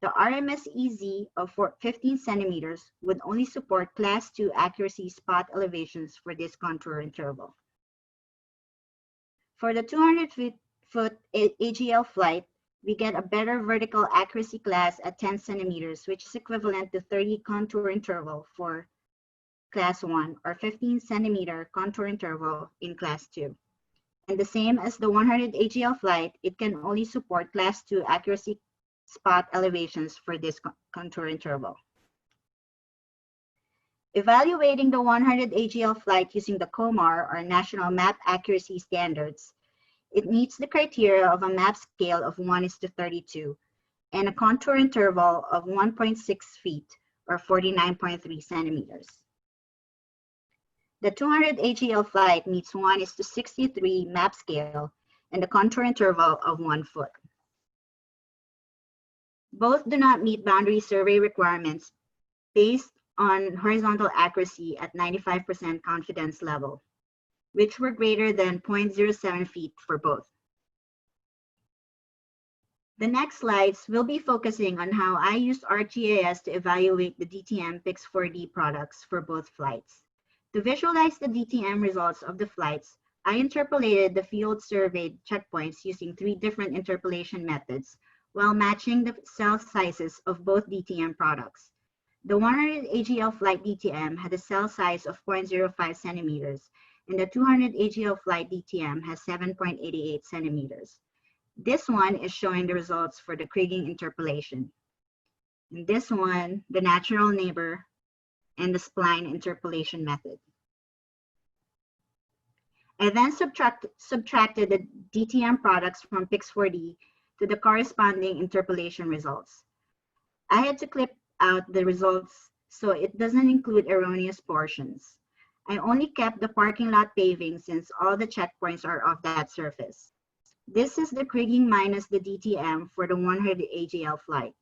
The RMSEZ of 15 centimeters would only support class 2 accuracy spot elevations for this contour interval. For the 200-foot AGL flight, we get a better vertical accuracy class at 10 centimeters, which is equivalent to 30 contour interval for class 1 or 15 centimeter contour interval in class 2. And the same as the 100 AGL flight, it can only support class 2 accuracy spot elevations for this contour interval. Evaluating the 100 AGL flight using the COMAR or National Map Accuracy Standards It meets the criteria of a map scale of 1:32 and a contour interval of 1.6 feet or 49.3 centimeters. The 200 AGL flight meets 1:63 map scale and a contour interval of 1 foot. Both do not meet boundary survey requirements based on horizontal accuracy at 95% confidence level, which were greater than 0.07 feet for both. The next slides will be focusing on how I used ArcGIS to evaluate the DTM Pix4D products for both flights. To visualize the DTM results of the flights, I interpolated the field surveyed checkpoints using 3 different interpolation methods while matching the cell sizes of both DTM products. The 100 AGL flight DTM had a cell size of 0.05 centimeters, and the 200 AGL flight DTM has 7.88 centimeters. This one is showing the results for the kriging interpolation. And this one, the natural neighbor and the spline interpolation method. I then subtracted the DTM products from Pix4D to the corresponding interpolation results. I had to clip out the results so it doesn't include erroneous portions. I only kept the parking lot paving since all the checkpoints are off that surface. This is the kriging minus the DTM for the 100 AGL flight.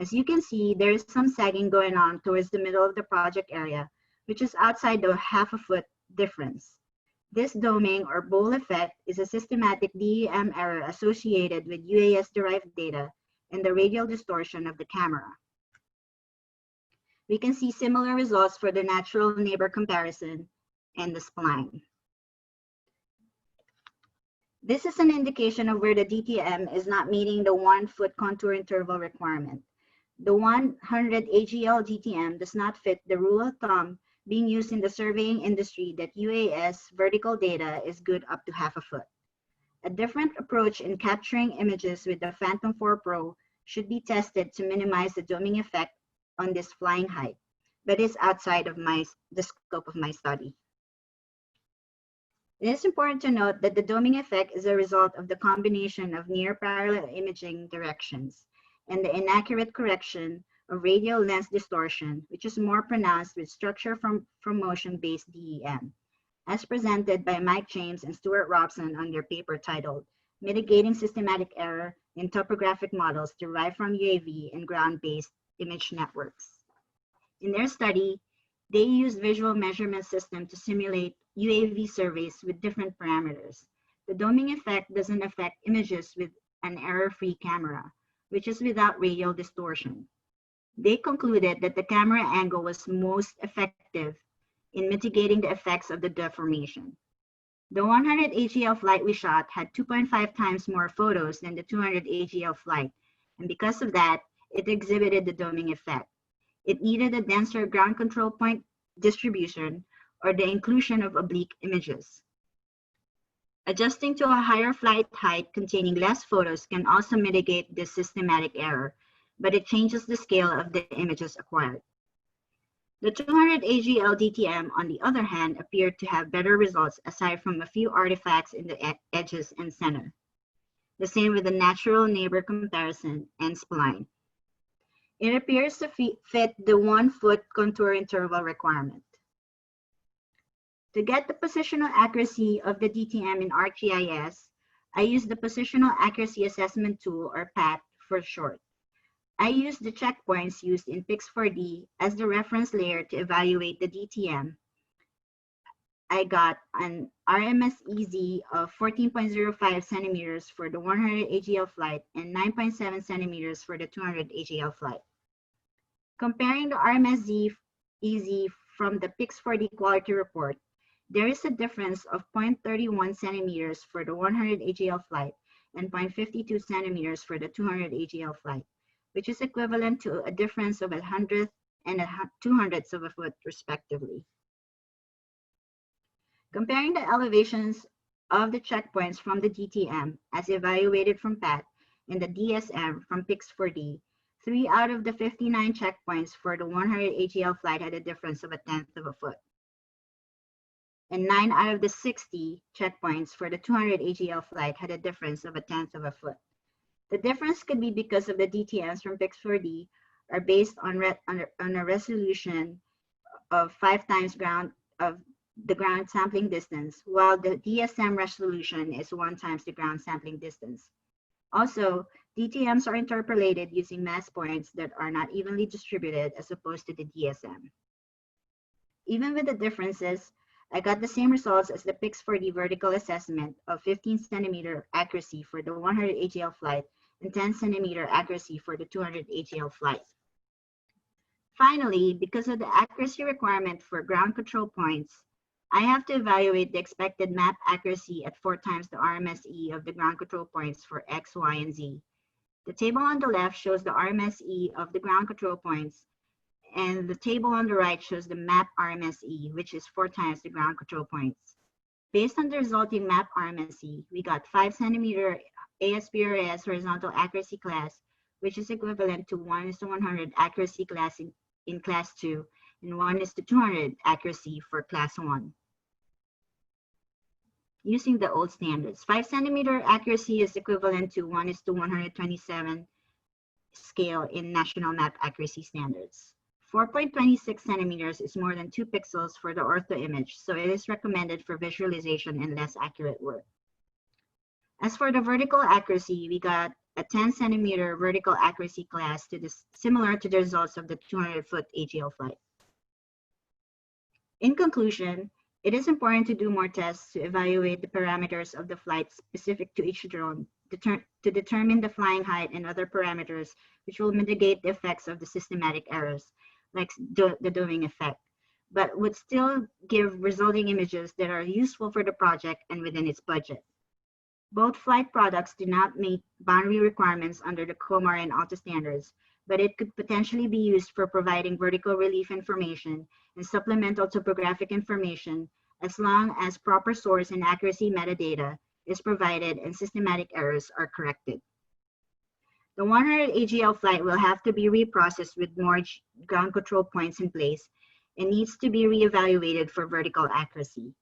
As you can see, there is some sagging going on towards the middle of the project area, which is outside the half a foot difference. This doming or bowl effect is a systematic DEM error associated with UAS-derived data and the radial distortion of the camera. We can see similar results for the natural neighbor comparison and the spline. This is an indication of where the DTM is not meeting the 1 foot contour interval requirement. The 100 AGL DTM does not fit the rule of thumb being used in the surveying industry that UAS vertical data is good up to half a foot. A different approach in capturing images with the Phantom 4 Pro should be tested to minimize the doming effect on this flying height, but is outside of the scope of my study. It is important to note that the doming effect is a result of the combination of near parallel imaging directions and the inaccurate correction of radial lens distortion, which is more pronounced with structure from motion-based DEM, as presented by Mike James and Stuart Robson on their paper titled Mitigating Systematic Error in Topographic Models Derived from UAV and Ground-Based Image Networks. In their study, they used visual measurement system to simulate UAV surveys with different parameters. The doming effect doesn't affect images with an error-free camera, which is without radial distortion. They concluded that the camera angle was most effective in mitigating the effects of the deformation. The 100 AGL flight we shot had 2.5 times more photos than the 200 AGL flight, and because of that, it exhibited the doming effect. It needed a denser ground control point distribution or the inclusion of oblique images. Adjusting to a higher flight height containing less photos can also mitigate this systematic error, but it changes the scale of the images acquired. The 200 AGL DTM, on the other hand, appeared to have better results aside from a few artifacts in the edges and center. The same with the natural neighbor comparison and spline. It appears to fit the 1 foot contour interval requirement. To get the positional accuracy of the DTM in ArcGIS, I used the Positional Accuracy Assessment Tool, or PAT for short. I used the checkpoints used in Pix4D as the reference layer to evaluate the DTM. I got an RMS-EZ of 14.05 centimeters for the 100 AGL flight and 9.7 centimeters for the 200 AGL flight. Comparing the RMS-EZ from the Pix4D quality report, there is a difference of 0.31 centimeters for the 100 AGL flight and 0.52 centimeters for the 200 AGL flight, which is equivalent to a difference of 100th and 200ths of a foot, respectively. Comparing the elevations of the checkpoints from the DTM as evaluated from PAT and the DSM from Pix4D, 3 out of the 59 checkpoints for the 100 AGL flight had a difference of 1/10 of a foot. and 9 out of the 60 checkpoints for the 200 AGL flight had a difference of 1/10 of a foot. The difference could be because of the DTMs from Pix4D are based on a resolution of 5 times the ground sampling distance, while the DSM resolution is 1 times the ground sampling distance. Also, DTMs are interpolated using mass points that are not evenly distributed as opposed to the DSM. Even with the differences, I got the same results as the Pix4D vertical assessment of 15 centimeter accuracy for the 100 AGL flight and 10 centimeter accuracy for the 200 AGL flight. Finally, because of the accuracy requirement for ground control points, I have to evaluate the expected map accuracy at 4 times the RMSE of the ground control points for X, Y, and Z. The table on the left shows the RMSE of the ground control points, and the table on the right shows the map RMSE, which is 4 times the ground control points. Based on the resulting map RMSE, we got 5 centimeter ASPRS horizontal accuracy class, which is equivalent to 1:100 accuracy class in class 2 and 1:200 accuracy for class 1. Using the old standards, 5 centimeter accuracy is equivalent to 1:127 scale in national map accuracy standards. 4.26 centimeters is more than 2 pixels for the ortho image, so it is recommended for visualization and less accurate work. As for the vertical accuracy, we got a 10 centimeter vertical accuracy class similar to the results of the 200-foot AGL flight. In conclusion, it is important to do more tests to evaluate the parameters of the flight specific to each drone to determine the flying height and other parameters which will mitigate the effects of the systematic errors, like the doming effect, but would still give resulting images that are useful for the project and within its budget. Both flight products do not meet boundary requirements under the COMAR and ALTA standards, but it could potentially be used for providing vertical relief information and supplemental topographic information as long as proper source and accuracy metadata is provided and systematic errors are corrected. The 100 AGL flight will have to be reprocessed with more ground control points in place and needs to be reevaluated for vertical accuracy.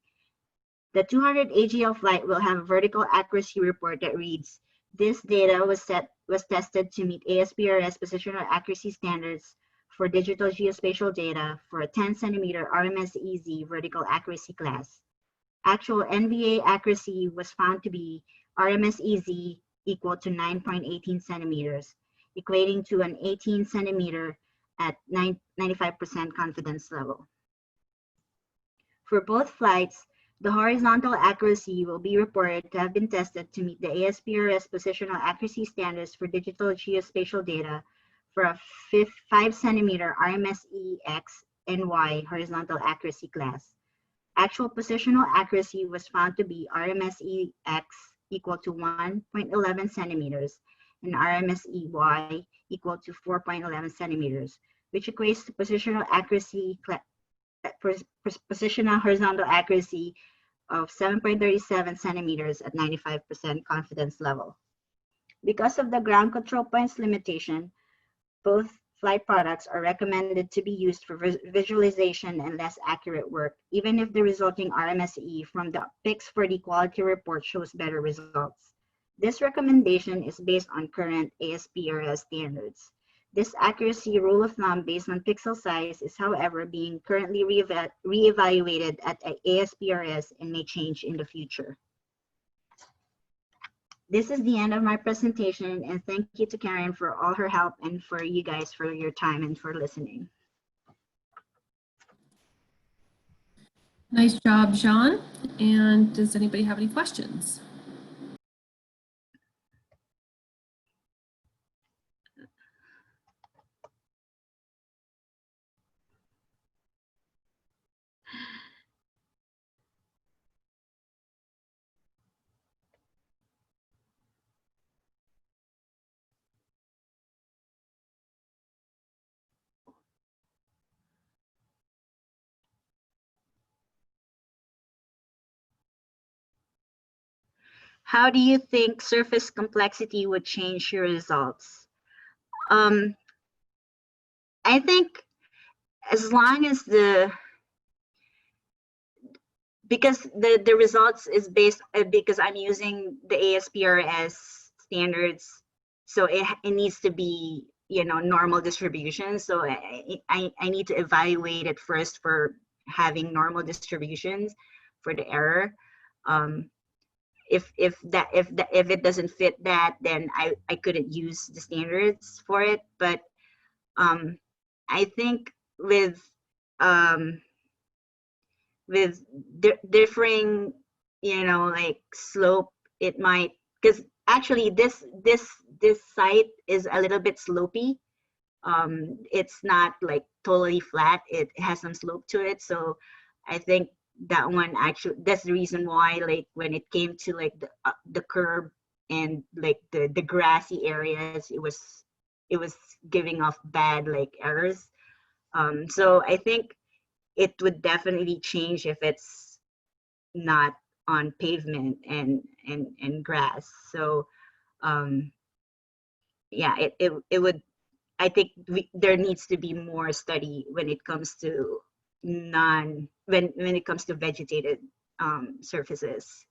The 200 AGL flight will have a vertical accuracy report that reads, this data was tested to meet ASPRS positional accuracy standards for digital geospatial data for a 10 centimeter RMSEZ vertical accuracy class. Actual NVA accuracy was found to be RMSEZ equal to 9.18 centimeters, equating to an 18 centimeter at 95% confidence level. For both flights, the horizontal accuracy will be reported to have been tested to meet the ASPRS positional accuracy standards for digital geospatial data for a 5 centimeter RMSE X and Y horizontal accuracy class. Actual positional accuracy was found to be RMSE X equal to 1.11 centimeters and RMSE Y equal to 4.11 centimeters, which equates to positional accuracy positional horizontal accuracy of 7.37 centimeters at 95% confidence level. Because of the ground control points limitation, both flight products are recommended to be used for visualization and less accurate work, even if the resulting RMSE from the Pix4D quality report shows better results. This recommendation is based on current ASPRS standards. This accuracy rule of thumb based on pixel size is, however, being currently reevaluated at ASPRS and may change in the future. This is the end of my presentation, and thank you to Karen for all her help and for you guys for your time and for listening. Nice job, Jean. And does anybody have any questions? How do you think surface complexity would change your results? I think as long as the because the results is based because I'm using the ASPRS standards, so it needs to be, you know, normal distribution. So I need to evaluate it first for having normal distributions for the error. If it doesn't fit that, then I couldn't use the standards for it. But I think with differing, you know, like slope, it might, because actually this site is a little bit slopey. It's not like totally flat, it has some slope to it. So I think that one actually, that's the reason why, like when it came to like the curb and like the grassy areas, it was giving off bad like errors. So I think it would definitely change if it's not on pavement and grass. So yeah, it would, I think there needs to be more study when it comes to when it comes to vegetated surfaces.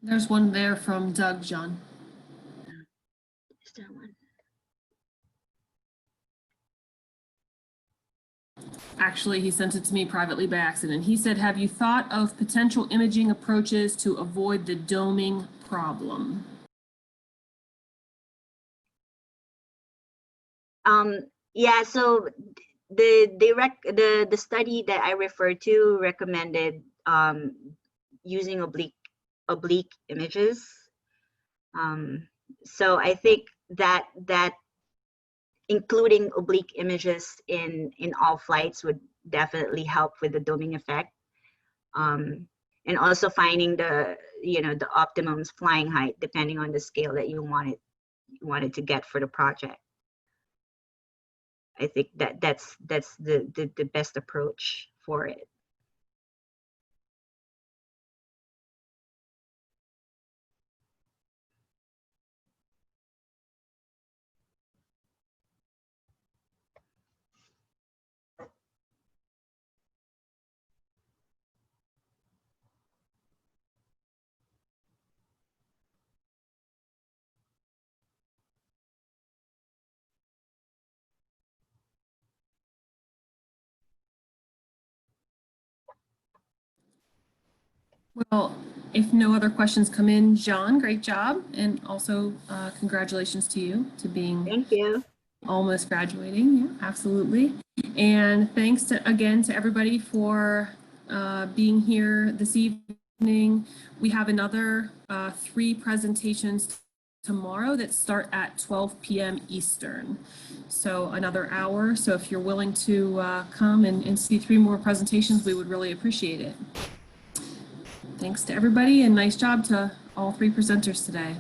There's one there from Doug, John. Is there one? Actually, he sent it to me privately by accident. He said, have you thought of potential imaging approaches to avoid the doming problem? Yeah, so the study that I referred to recommended using oblique images. So I think that including oblique images in all flights would definitely help with the doming effect, and also finding the, you know, the optimum flying height depending on the scale that you wanted to get for the project. I think that's the best approach for it. Well, if no other questions come in, John, great job. And also congratulations to you to being Thank you. almost graduating. Yeah, absolutely. And thanks again to everybody for being here this evening. We have another 3 presentations tomorrow that start at 12 p.m. Eastern. So another hour. So if you're willing to come and see 3 more presentations, we would really appreciate it. Thanks to everybody and nice job to all 3 presenters today.